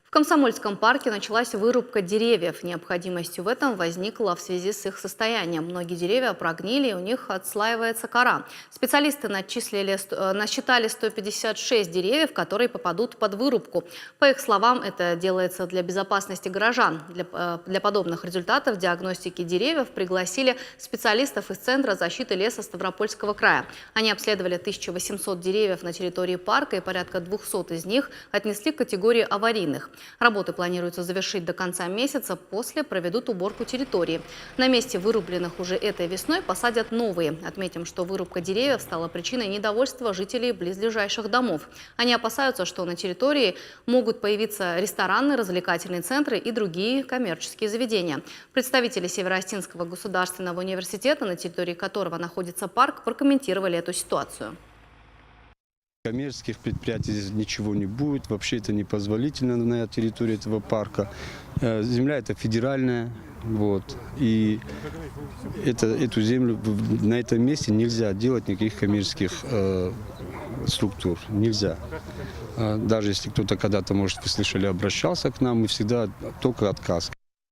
В Комсомольском парке началась вырубка деревьев. Необходимость в этом возникла в связи с их состоянием. Многие деревья прогнили, и у них отслаивается кора. Специалисты насчитали 156 деревьев, которые попадут под вырубку. По их словам, это делается для безопасности горожан. Для подобных результатов диагностики деревьев пригласили специалистов из Центра защиты леса Ставропольского края. Они обследовали 1800 деревьев на территории парка, и порядка 200 из них отнесли к категории аварийных. Работы планируется завершить до конца месяца, после проведут уборку территории. На месте вырубленных уже этой весной посадят новые. Отметим, что вырубка деревьев стала причиной недовольства жителей близлежащих домов. Они опасаются, что на территории могут появиться рестораны, развлекательные центры и другие коммерческие заведения. Представители Северо-Остинского государственного университета, на территории которого находится парк, прокомментировали эту ситуацию. Коммерческих предприятий здесь ничего не будет, вообще это непозволительно на территории этого парка. Земля это федеральная, и эту землю на этом месте нельзя делать никаких коммерческих структур, нельзя. Даже если кто-то когда-то, может, вы слышали, обращался к нам, мы всегда только отказ.